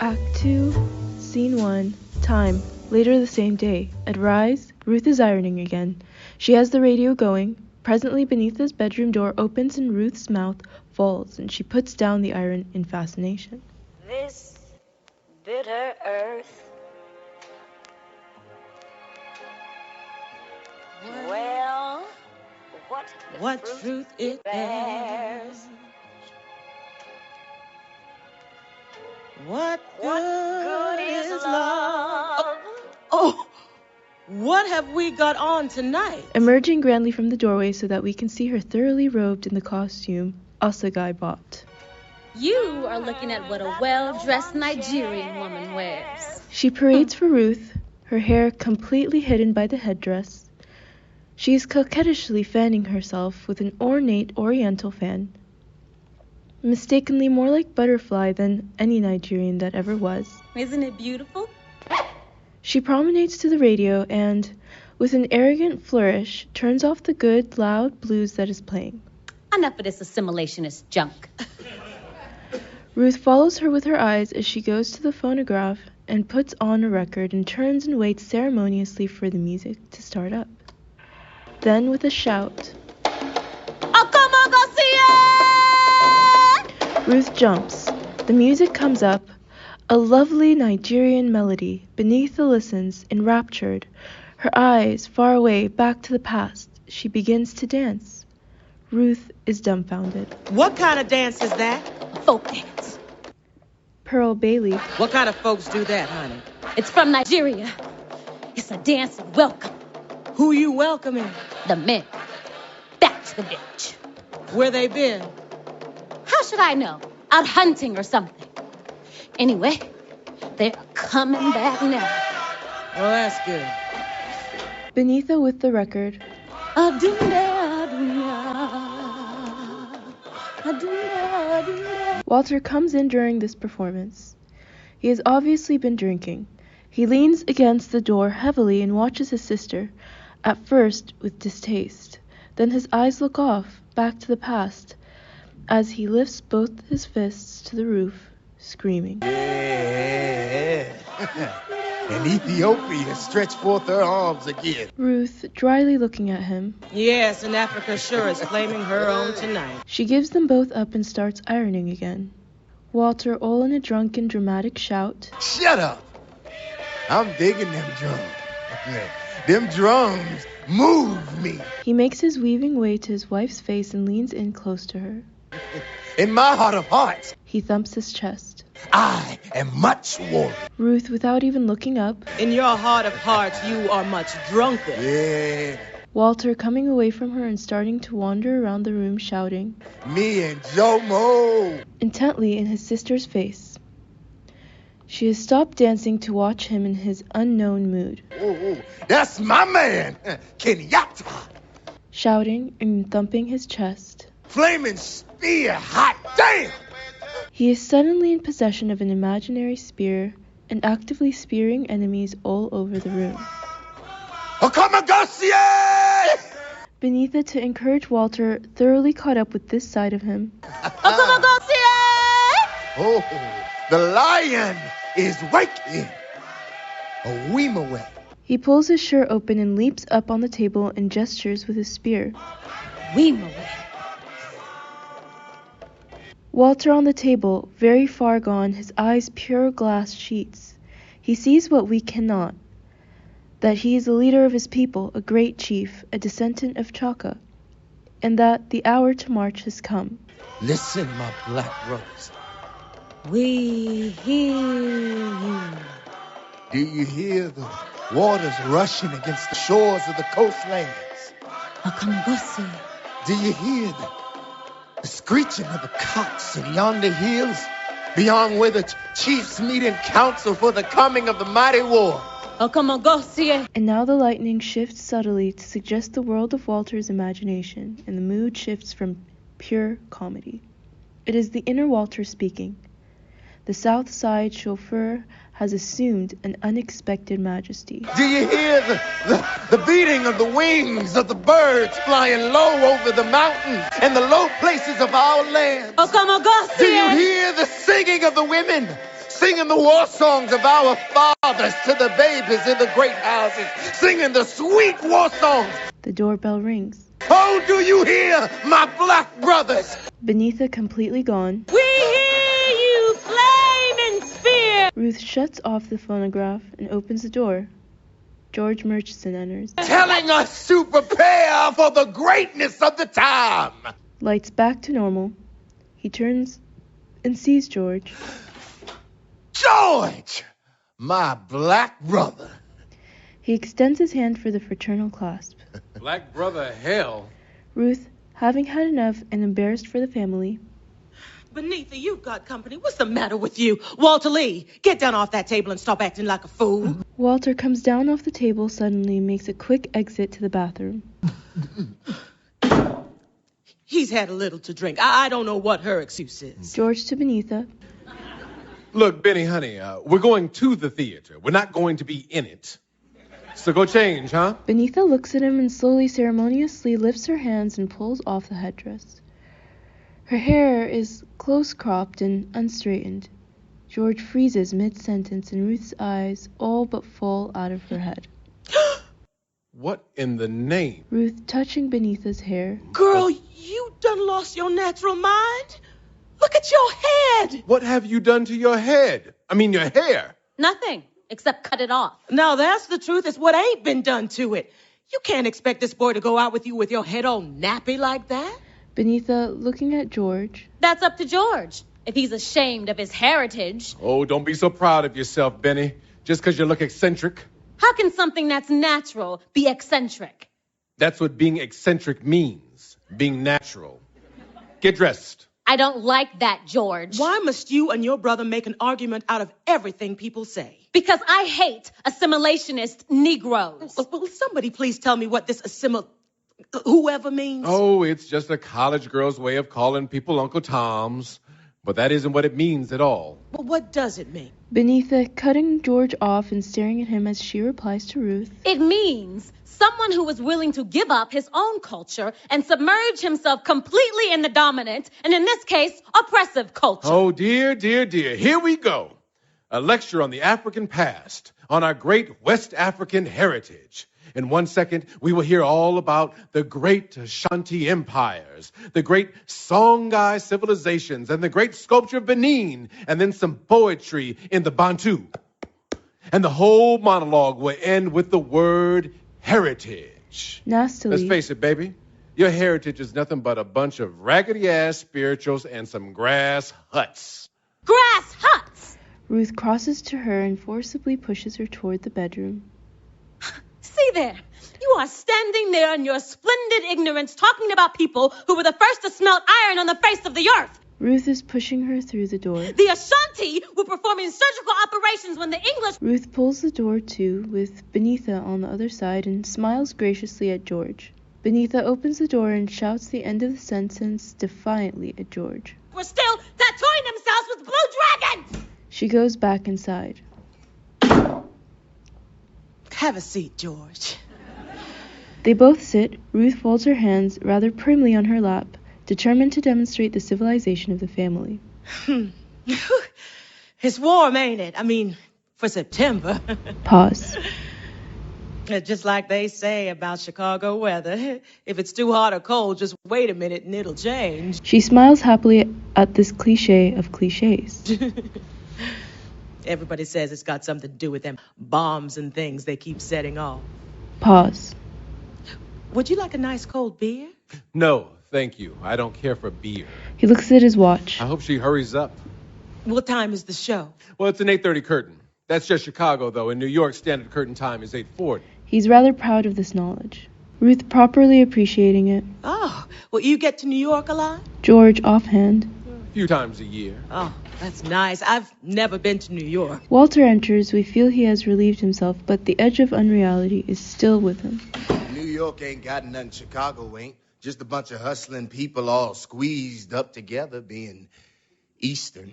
Act 2, Scene 1, Time, later the same day. At Rise, Ruth is ironing again. She has the radio going. Presently, Beneatha's bedroom door opens and Ruth's mouth falls, and she puts down the iron in fascination. This bitter earth. Well, what fruit it bears. What good is love? Oh, what have we got on tonight? Emerging grandly from the doorway so that we can see her thoroughly robed in the costume Assegai bought. You are looking at what a well-dressed Nigerian woman wears. She parades for Ruth, her hair completely hidden by the headdress. She is coquettishly fanning herself with an ornate oriental fan, mistakenly more like butterfly than any Nigerian that ever was. Isn't it beautiful? She promenades to the radio and, with an arrogant flourish, turns off the good, loud blues that is playing. Enough of this assimilationist junk. Ruth follows her with her eyes as she goes to the phonograph and puts on a record and turns and waits ceremoniously for the music to start up. Then, with a shout, Oh, come on, go see it! Ruth jumps. The music comes up, a lovely Nigerian melody. Beneatha listens, enraptured. Her eyes far away, back to the past. She begins to dance. Ruth is dumbfounded. What kind of dance is that? A folk dance. Pearl Bailey. What kind of folks do that, honey? It's from Nigeria. It's a dance of welcome. Who you welcoming? The men. Back to the village. Where they been? How should I know? Out hunting or something. Anyway, they're coming back now. Well, that's good. Beneatha with the record. Walter comes in during this performance. He has obviously been drinking. He leans against the door heavily and watches his sister, at first with distaste. Then his eyes look off, back to the past, as he lifts both his fists to the roof, screaming. Yeah. And Ethiopia stretched forth her arms again. Ruth, dryly looking at him. Yes, and Africa sure is claiming her own tonight. She gives them both up and starts ironing again. Walter, all in a drunken, dramatic shout. Shut up! I'm digging them drums. Them drums move me. He makes his weaving way to his wife's face and leans in close to her. In my heart of hearts, He thumps his chest. I am much warmer. Ruth, without even looking up. In your heart of hearts, you are much drunker. Yeah. Walter, coming away from her and starting to wander around the room, shouting. Me and Jomo. Intently in his sister's face. She has stopped dancing to watch him in his unknown mood. Oh, that's my man, Kenyatta. Shouting and thumping his chest. Flaming spear, hot damn! He is suddenly in possession of an imaginary spear and actively spearing enemies all over the room. Okamagasie! Beneatha, to encourage Walter, thoroughly caught up with this side of him. Oh, the lion is waking. A weemaway. He pulls his shirt open and leaps up on the table and gestures with his spear. Walter on the table, very far gone, his eyes pure glass sheets. He sees what we cannot, that he is a leader of his people, a great chief, a descendant of Chaka, and that the hour to march has come. Listen, my black brothers. We hear you. Do you hear the waters rushing against the shores of the coastlands? Do you hear the screeching of the cocks in yonder hills, beyond where the chiefs meet in council for the coming of the mighty war? And now the lightning shifts subtly to suggest the world of Walter's imagination, and the mood shifts from pure comedy. It is the inner Walter speaking. The South Side chauffeur has assumed an unexpected majesty. Do you hear the beating of the wings of the birds flying low over the mountains and the low places of our land? Do you hear the singing of the women singing the war songs of our fathers to the babies in the great houses, singing the sweet war songs. The doorbell rings. Oh, do you hear, my black brothers? Beneatha completely gone. We hear you, flaming spear! Ruth shuts off the phonograph and opens the door. George Murchison enters. Telling us to prepare for the greatness of the time. Lights back to normal. He turns and sees George. George, my black brother. He extends his hand for the fraternal clasp. Black brother, hell. Ruth, having had enough and embarrassed for the family. Beneatha, you've got company. What's the matter with you? Walter Lee, get down off that table and stop acting like a fool. Walter comes down off the table suddenly and makes a quick exit to the bathroom. He's had a little to drink. I don't know what her excuse is. George to Beneatha. Look, Benny, honey, we're going to the theater. We're not going to be in it. So go change, huh? Beneatha looks at him and slowly, ceremoniously lifts her hands and pulls off the headdress. Her hair is close-cropped and unstraightened. George freezes mid-sentence and Ruth's eyes all but fall out of her head. What in the name? Ruth touching Beneatha's hair. Girl, you done lost your natural mind. Look at your head. What have you done to your head? I mean, your hair. Nothing, except cut it off. Now that's the truth. It's what ain't been done to it. You can't expect this boy to go out with you with your head all nappy like that. Beneatha looking at George. That's up to George, if he's ashamed of his heritage. Oh, don't be so proud of yourself, Benny, just because you look eccentric. How can something that's natural be eccentric? That's what being eccentric means, being natural. Get dressed. I don't like that, George. Why must you and your brother make an argument out of everything people say? Because I hate assimilationist Negroes. Will somebody please tell me what this whoever means? Oh, it's just a college girl's way of calling people Uncle Toms. But that isn't what it means at all. Well, what does it mean? Beneatha cutting George off and staring at him as she replies to Ruth. It means someone who is willing to give up his own culture and submerge himself completely in the dominant, and in this case, oppressive culture. Oh, dear, dear, dear. Here we go. A lecture on the African past, on our great West African heritage. In 1 second, we will hear all about the great Ashanti empires, the great Songhai civilizations, and the great sculpture of Benin, and then some poetry in the Bantu. And the whole monologue will end with the word heritage. Nastily. Let's face it, baby. Your heritage is nothing but a bunch of raggedy-ass spirituals and some grass huts. Grass huts! Ruth crosses to her and forcibly pushes her toward the bedroom. See there. You are standing there in your splendid ignorance talking about people who were the first to smelt iron on the face of the earth. Ruth is pushing her through the door. The Ashanti were performing surgical operations when the English... Ruth pulls the door to, with Beneatha on the other side, and smiles graciously at George. Beneatha opens the door and shouts the end of the sentence defiantly at George. ...were still tattooing themselves with blue dragons! She goes back inside. Have a seat, George. They both sit. Ruth folds her hands rather primly on her lap, determined to demonstrate the civilization of the family. It's warm, ain't it? I mean, for September. Pause. Just like they say about Chicago weather. If it's too hot or cold, just wait a minute and it'll change. She smiles happily at this cliche of cliches. Everybody says it's got something to do with them bombs and things they keep setting off. Pause. Would you like a nice cold beer? No, thank you. I don't care for beer. He looks at his watch. I hope she hurries up. What time is the show? Well, it's an 8:30 curtain. That's just Chicago, though. In New York, standard curtain time is 8:40. He's rather proud of this knowledge. Ruth properly appreciating it. Oh, well, you get to New York a lot? George offhand. A few times a year. Oh, that's nice. I've never been to New York. Walter enters. We feel he has relieved himself, but the edge of unreality is still with him. New York ain't got nothing Chicago ain't. Just a bunch of hustling people all squeezed up together being Eastern.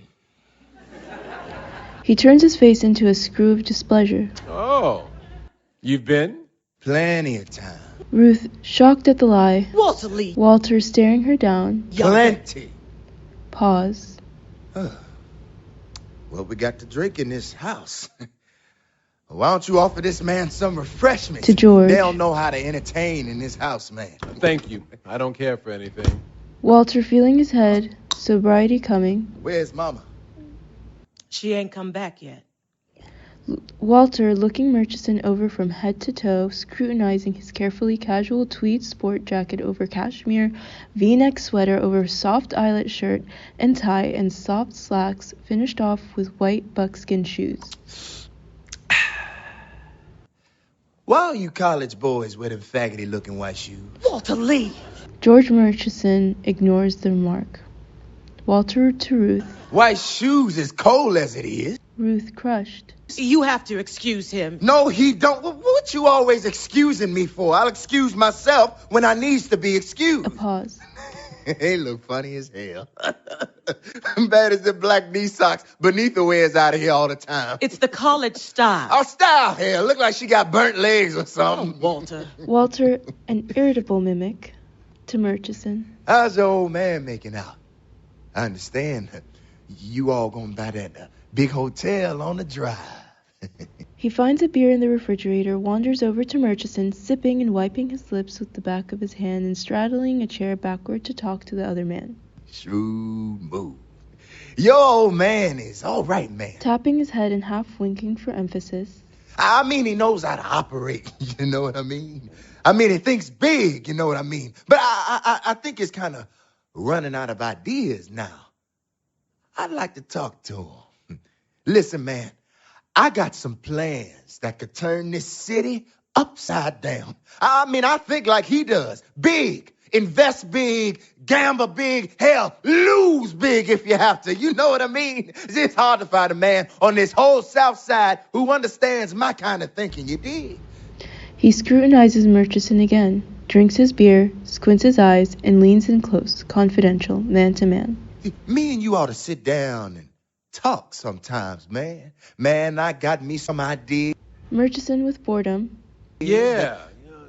He turns his face into a screw of displeasure. Oh, you've been? Plenty of time. Ruth, shocked at the lie. Walter Lee. Walter staring her down. Plenty. Pause. Well, we got to drink in this house. Why don't you offer this man some refreshments? To George. They don't know how to entertain in this house, man. Thank you. I don't care for anything. Walter feeling his head, sobriety coming. Where's Mama? She ain't come back yet. Walter looking Murchison over from head to toe, scrutinizing his carefully casual tweed sport jacket over cashmere, V-neck sweater over soft eyelet shirt and tie and soft slacks, finished off with white buckskin shoes. Why are you college boys wearing faggoty-looking white shoes? Walter, leave. George Murchison ignores the remark. Walter to Ruth. White shoes is cold as it is. Ruth crushed. You have to excuse him. No, he don't. What you always excusing me for? I'll excuse myself when I needs to be excused. A pause. They look funny as hell. Bad as the black knee socks Beneatha wears out of here all the time. It's the college style. Our style hair. Look like she got burnt legs or something. Oh, Walter. Walter, an irritable mimic, to Murchison. How's your old man making out? I understand you all gonna buy that big hotel on the drive. He finds a beer in the refrigerator, wanders over to Murchison, sipping and wiping his lips with the back of his hand and straddling a chair backward to talk to the other man. Shrewd move. Your old man is all right, man. Tapping his head and half winking for emphasis. I mean, he knows how to operate, you know what I mean? I mean, he thinks big, you know what I mean? But I think he's kind of running out of ideas now. I'd like to talk to him. Listen, man, I got some plans that could turn this city upside down. I mean, I think like he does. Big. Invest big. Gamble big. Hell, lose big if you have to. You know what I mean? It's hard to find a man on this whole South Side who understands my kind of thinking. You dig? He scrutinizes Murchison again, drinks his beer, squints his eyes, and leans in close, confidential, man to man. Me and you ought to sit down and talk sometimes, man. Man, I got me some ideas. Murchison with boredom. Yeah,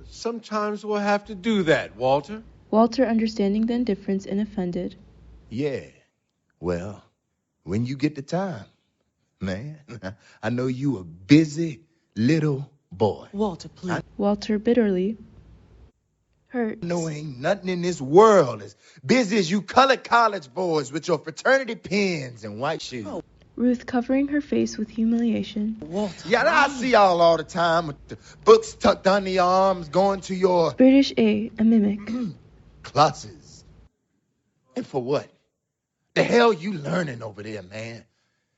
sometimes we'll have to do that, Walter. Walter understanding the indifference and offended. Yeah, well, when you get the time, man. I know you a busy little boy. Walter, please. Walter bitterly. Hurt. No, ain't nothing in this world as busy as you colored college boys with your fraternity pins and white shoes. Oh. Ruth covering her face with humiliation. Walter. Yeah, I see y'all all the time with the books tucked under your arms going to your... British a mimic. Classes. And for what? The hell you learning over there, man?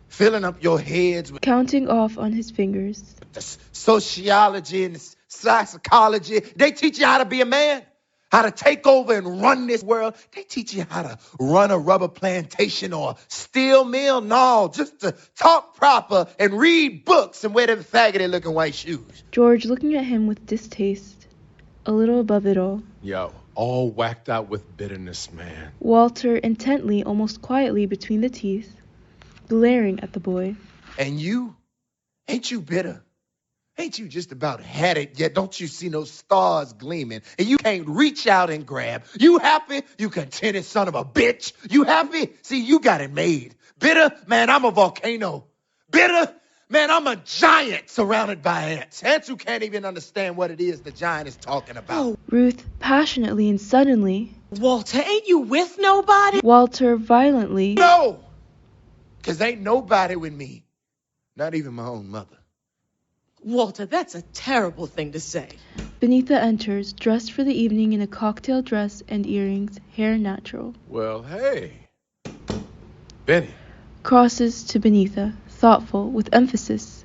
Filling up your heads with... Counting off on his fingers. The sociology and the psychology. They teach you how to be a man. How to take over and run this world. They teach you how to run a rubber plantation or a steel mill. No, just to talk proper and read books and wear them faggoty-looking white shoes. George looking at him with distaste, a little above it all. Yo, all whacked out with bitterness, man. Walter intently, almost quietly between the teeth, glaring at the boy. And you? Ain't you bitter? Ain't you just about had it yet? Don't you see no stars gleaming? And you can't reach out and grab. You happy? You contented son of a bitch. You happy? See, you got it made. Bitter? Man, I'm a volcano. Bitter? Man, I'm a giant surrounded by ants. Ants who can't even understand what it is the giant is talking about. Oh. Ruth passionately and suddenly. Walter, ain't you with nobody? Walter violently. No! 'Cause ain't nobody with me. Not even my own mother. Walter, that's a terrible thing to say. Beneatha enters, dressed for the evening in a cocktail dress and earrings, hair natural. Well, hey. Benny. Crosses to Beneatha, thoughtful, with emphasis,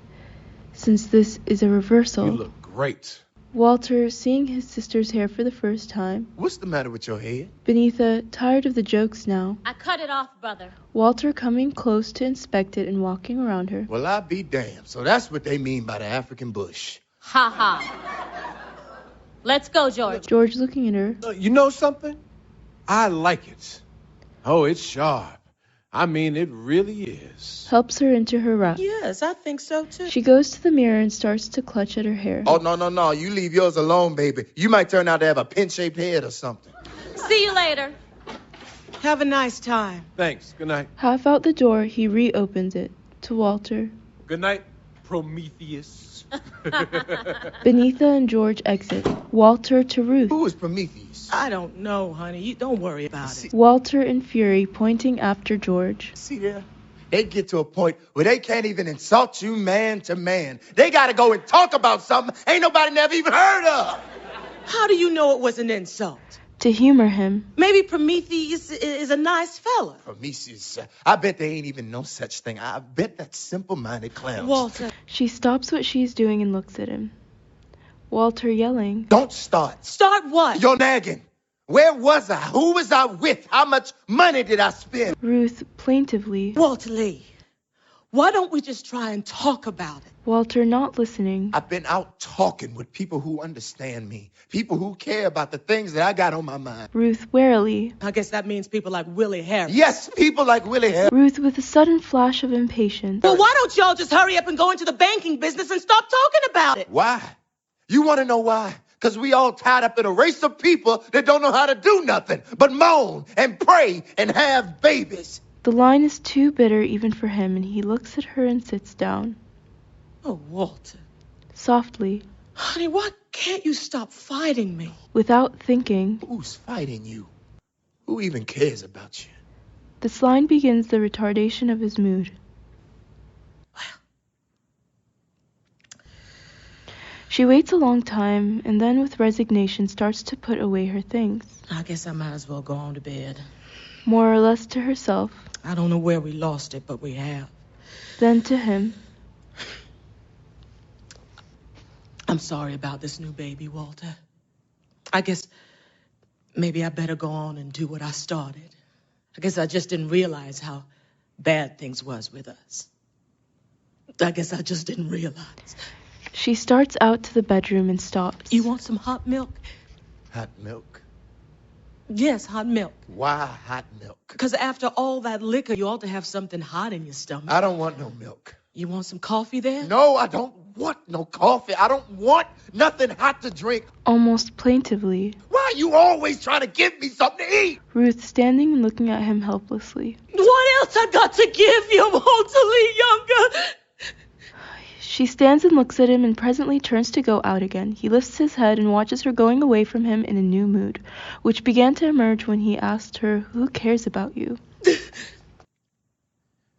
since this is a reversal. You look great. Walter, seeing his sister's hair for the first time. What's the matter with your head? Beneatha, tired of the jokes now. I cut it off, brother. Walter coming close to inspect it and walking around her. Well, I be damned. So that's what they mean by the African bush. Ha ha. Let's go, George. George looking at her. You know something? I like it. Oh, it's sharp. I mean, it really is. Helps her into her wrap. Yes, I think so, too. She goes to the mirror and starts to clutch at her hair. Oh, no. You leave yours alone, baby. You might turn out to have a pin-shaped head or something. See you later. Have a nice time. Thanks. Good night. Half out the door, he reopens it, to Walter. Good night, Prometheus. Beneatha and George exit. Walter to Ruth. Who is Prometheus? I don't know, honey. Don't worry about it. Walter in fury, pointing after George. See there? They get to a point where they can't even insult you man to man. They gotta go and talk about something ain't nobody never even heard of. How do you know it was an insult? To humor him. Maybe Prometheus is a nice fella. Prometheus, I bet they ain't even no such thing. I bet that simple-minded clowns. Walter. She stops what she's doing and looks at him. Walter yelling. Don't start. Start what? You're nagging. Where was I? Who was I with? How much money did I spend? Ruth plaintively. Walter Lee, why don't we just try and talk about it? Walter not listening. I've been out talking with people who understand me. People who care about the things that I got on my mind. Ruth warily. I guess that means people like Willie Harris. Yes, people like Willie Harris. Ruth with a sudden flash of impatience. Well, why don't y'all just hurry up and go into the banking business and stop talking about it? Why? You want to know why? Because we all tied up in a race of people that don't know how to do nothing but moan and pray and have babies. The line is too bitter even for him, and he looks at her and sits down. Oh, Walter. Softly. Honey, why can't you stop fighting me? Without thinking. Who's fighting you? Who even cares about you? This line begins the retardation of his mood. She waits a long time, and then with resignation starts to put away her things. I guess I might as well go on to bed. More or less to herself. I don't know where we lost it, but we have. Then to him. I'm sorry about this new baby, Walter. I guess maybe I better go on and do what I started. I guess I just didn't realize how bad things was with us. I guess I just didn't realize. She starts out to the bedroom and stops. You want some hot milk? Hot milk? Yes, hot milk. Why hot milk? Because after all that liquor, you ought to have something hot in your stomach. I don't want no milk. You want some coffee then? No, I don't want no coffee. I don't want nothing hot to drink. Almost plaintively. Why are you always trying to give me something to eat? Ruth standing and looking at him helplessly. What else I got to give you, Walter Lee Younger? She stands and looks at him and presently turns to go out again. He lifts his head and watches her going away from him in a new mood, which began to emerge when he asked her, "Who cares about you?"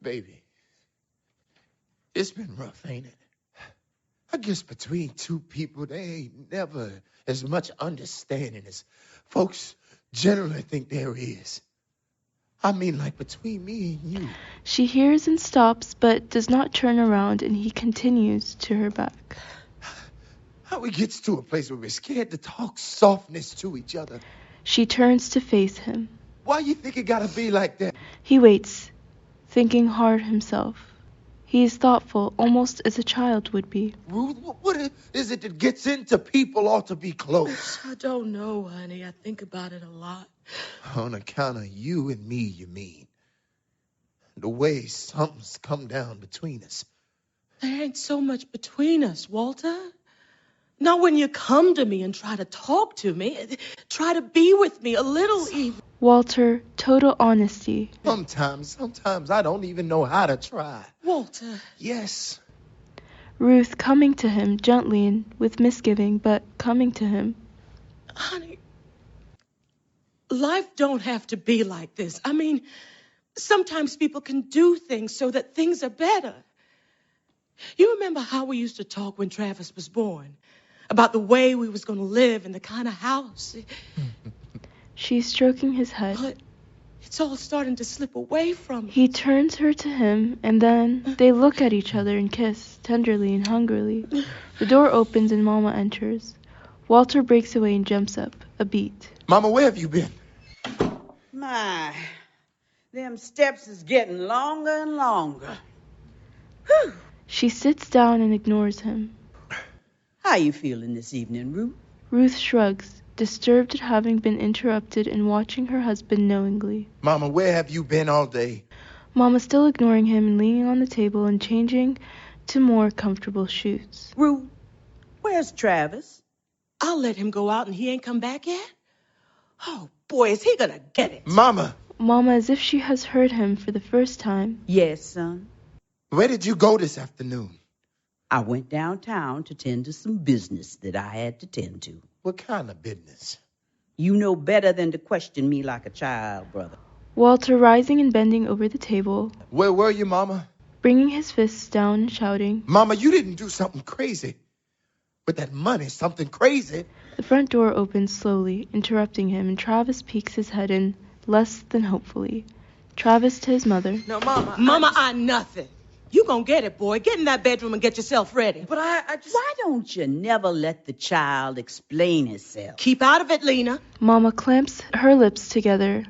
Baby, it's been rough, ain't it? I guess between two people, there ain't never as much understanding as folks generally think there is. I mean, like between me and you. She hears and stops, but does not turn around, and he continues to her back. How we gets to a place where we're scared to talk softness to each other. She turns to face him. Why you think it gotta be like that? He waits, thinking hard himself. He is thoughtful, almost as a child would be. Ruth, what is it that gets into people ought to be close? I don't know, honey. I think about it a lot. On account of you and me, you mean? The way something's come down between us. There ain't so much between us, Walter. Not when you come to me and try to talk to me. Try to be with me a little even. Walter, total honesty. Sometimes I don't even know how to try. Walter. Yes. Ruth coming to him gently and with misgiving, but coming to him. Honey, life don't have to be like this. I mean, sometimes people can do things so that things are better. You remember how we used to talk when Travis was born? About the way we was going to live and the kind of house. She's stroking his head. But it's all starting to slip away from us. He turns her to him, and then they look at each other and kiss, tenderly and hungrily. The door opens and Mama enters. Walter breaks away and jumps up, a beat. Mama, where have you been? My, them steps is getting longer and longer. Whew. She sits down and ignores him. How you feeling this evening, Ruth? Ruth shrugs, disturbed at having been interrupted and watching her husband knowingly. Mama, where have you been all day? Mama still ignoring him and leaning on the table and changing to more comfortable shoes. Ruth, where's Travis? I'll let him go out and he ain't come back yet? Oh, boy, is he gonna get it. Mama! Mama, as if she has heard him for the first time. Yes, son. Where did you go this afternoon? I went downtown to tend to some business that I had to tend to. What kind of business? You know better than to question me like a child, brother. Walter rising and bending over the table, Where were you, Mama? bringing his fists down and shouting. Mama, you didn't do something crazy. With that money, something crazy. The front door opens slowly, interrupting him, and Travis peeks his head in, less than hopefully. Travis to his mother. No, Mama. Mama, I nothing. You gonna get it, boy. Get in that bedroom and get yourself ready. But I just... Why don't you never let the child explain himself? Keep out of it, Lena. Mama clamps her lips together,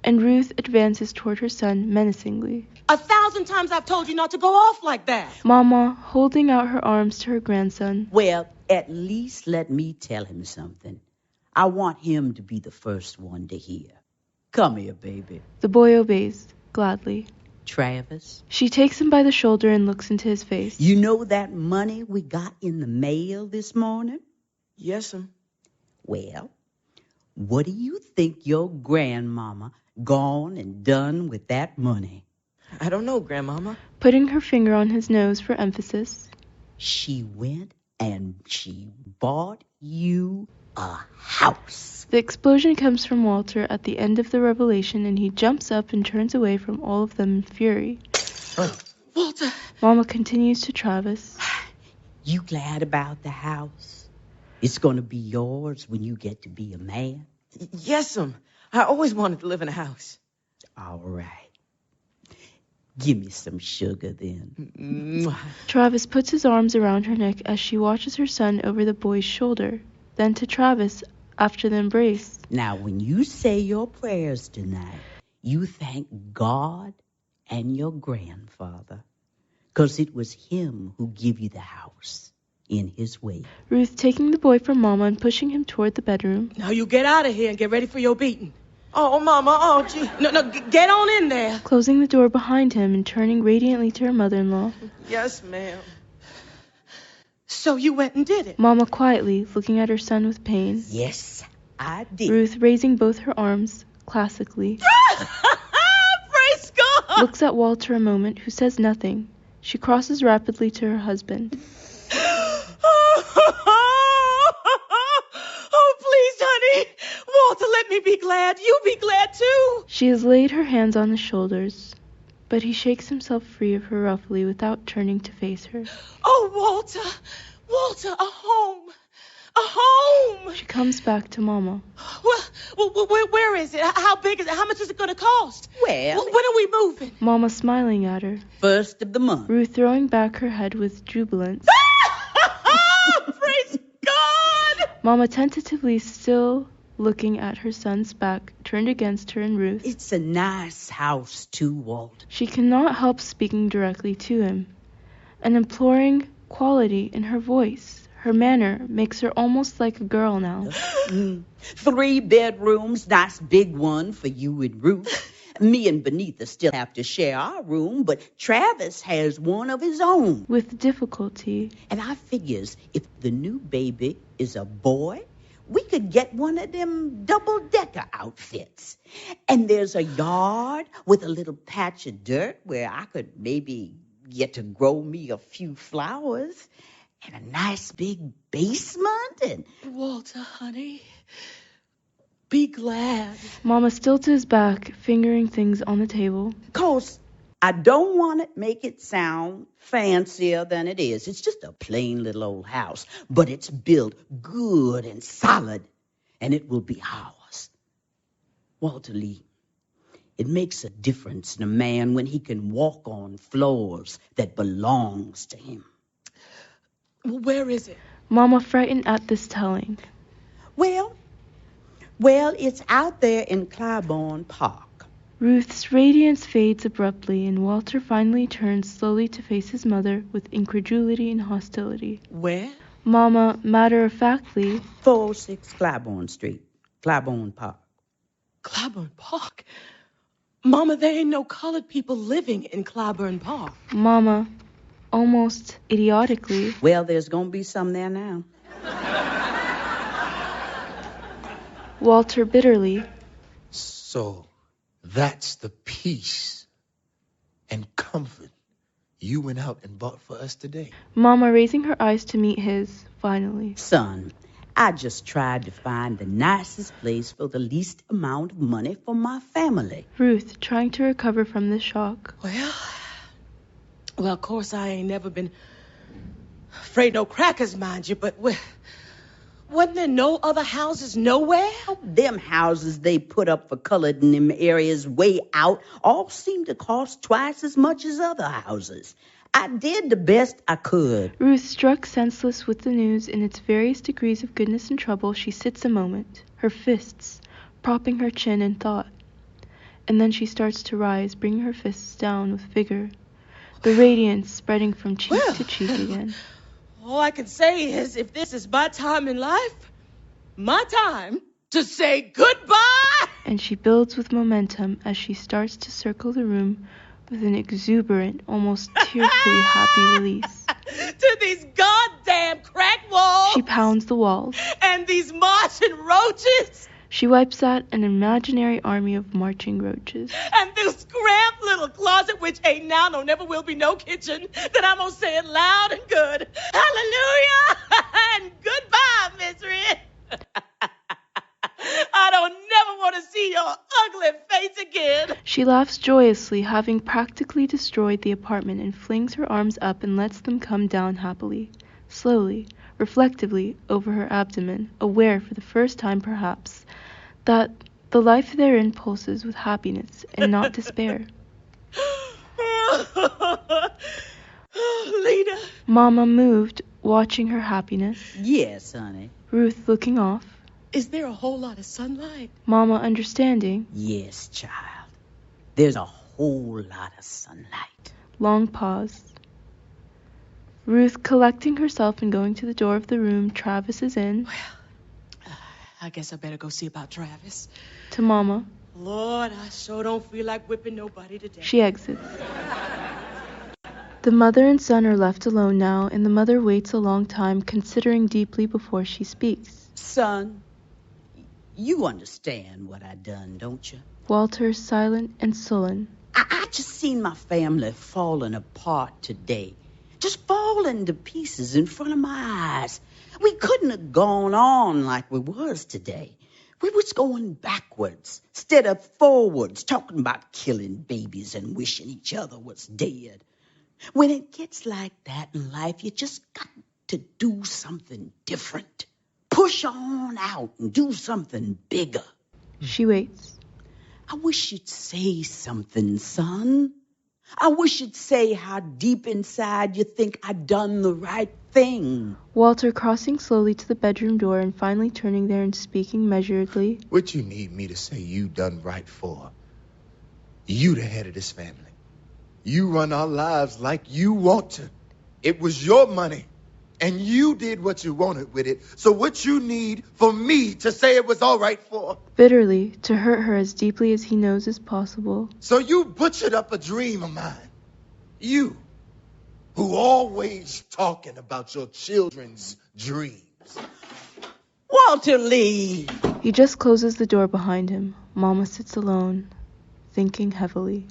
and Ruth advances toward her son menacingly. 1,000 times I've told you not to go off like that. Mama holding out her arms to her grandson. Well, at least let me tell him something. I want him to be the first one to hear. Come here, baby. The boy obeys, gladly. Travis, She takes him by the shoulder and looks into his face. you know that money we got in the mail this morning? Yes'm. Well, what do you think your grandmama gone and done with that money? I don't know, Grandmama. Putting her finger on his nose for emphasis. She went and she bought you a house. The explosion comes from Walter at the end of the revelation, and he jumps up and turns away from all of them in fury. Walter. Mama continues to Travis. You glad about the house? It's going to be yours when you get to be a man. Yes'm. I always wanted to live in a house. All right. Give me some sugar then. Travis puts his arms around her neck as she watches her son over the boy's shoulder. Then to Travis after the embrace. Now, when you say your prayers tonight, you thank God and your grandfather, 'cause it was him who gave you the house in his way. Ruth taking the boy from Mama and pushing him toward the bedroom. Now you get out of here and get ready for your beating. Oh, Mama. Oh, gee. No, get on in there. Closing the door behind him and turning radiantly to her mother-in-law. Yes, ma'am. So you went and did it? Mama quietly looking at her son with pain. Yes, I did. Ruth raising both her arms, classically. Praise God! Looks at Walter a moment, who says nothing. She crosses rapidly to her husband. Oh, please, honey. Walter, let me be glad. You be glad, too. She has laid her hands on his shoulders, but he shakes himself free of her roughly without turning to face her. Oh, Walter. Walter, a home. A home. She comes back to Mama. Well, where is it? How big is it? How much is it going to cost? Well, when are we moving? Mama smiling at her. first of the month. Ruth throwing back her head with jubilance. Praise God! Mama tentatively still looking at her son's back, turned against her and Ruth. It's a nice house, too, Walt. She cannot help speaking directly to him. An imploring quality in her voice. Her manner makes her almost like a girl now. 3 bedrooms, nice big one for you and Ruth. Me and Beneatha still have to share our room, but Travis has one of his own. With difficulty. And I figures if the new baby is a boy, we could get one of them double-decker outfits. And there's a yard with a little patch of dirt where I could maybe get to grow me a few flowers. And a nice big basement and... Walter, honey, be glad. Mama still to his back, fingering things on the table. 'Cause I don't want to make it sound fancier than it is. It's just a plain little old house, but it's built good and solid, and it will be ours. Walter Lee, it makes a difference in a man when he can walk on floors that belongs to him. Where is it? Mama frightened at this telling. Well, it's out there in Claiborne Park. Ruth's radiance fades abruptly, and Walter finally turns slowly to face his mother with incredulity and hostility. Where? Mama, matter-of-factly, 406 Claiborne Street, Claiborne Park. Claiborne Park? Mama, there ain't no colored people living in Claiborne Park. Mama, almost idiotically, Well, there's going to be some there now. Walter bitterly, So that's the peace and comfort you went out and bought for us today? Mama raising her eyes to meet his, finally. Son, I just tried to find the nicest place for the least amount of money for my family. Ruth, trying to recover from the shock. Well, of course, I ain't never been afraid no crackers, mind you, but wasn't there no other houses nowhere? Oh, them houses they put up for colored in them areas way out all seem to cost twice as much as other houses. I did the best I could. Ruth, struck senseless with the news in its various degrees of goodness and trouble, she sits a moment, her fists propping her chin in thought. And then she starts to rise, bringing her fists down with vigor, the radiance spreading from cheek to cheek again. All I can say is, if this is my time in life, my time to say goodbye. And she builds with momentum as she starts to circle the room with an exuberant, almost tearfully happy release. To these goddamn crack walls. She pounds the walls. And these marching roaches. She wipes out an imaginary army of marching roaches. And this cramped little closet, which ain't now, no never will be no kitchen, that I'm gonna say it loud and good. Hallelujah and goodbye, misery. I don't never want to see your ugly face again. She laughs joyously, having practically destroyed the apartment, and flings her arms up and lets them come down happily, slowly, reflectively, over her abdomen, aware for the first time perhaps that the life therein pulses with happiness and not despair. Lena. Mama moved, watching her happiness. Yes, honey. Ruth looking off. Is there a whole lot of sunlight? Mama understanding. Yes, child. There's a whole lot of sunlight. Long pause. Ruth collecting herself and going to the door of the room Travis is in. Well, I guess I better go see about Travis. To Mama. Lord, I sure don't feel like whipping nobody today. She exits. The mother and son are left alone now, and the mother waits a long time, considering deeply before she speaks. Son, you understand what I done, don't you? Walter is silent and sullen. I just seen my family falling apart today. Just falling to pieces in front of my eyes. We couldn't have gone on like we was today. We was going backwards instead of forwards, talking about killing babies and wishing each other was dead. When it gets like that in life, you just got to do something different. Push on out and do something bigger. She waits. I wish you'd say something, son. I wish you'd say how deep inside you think I done the right thing. Walter crossing slowly to the bedroom door and finally turning there and speaking measuredly. What you need me to say you done right for? You the head of this family. You run our lives like you want to. It was your money, and you did what you wanted with it. So what you need for me to say it was all right for? Bitterly, to hurt her as deeply as he knows is possible. So you butchered up a dream of mine. You, who always talking about your children's dreams. Walter Lee! He just closes the door behind him. Mama sits alone, thinking heavily.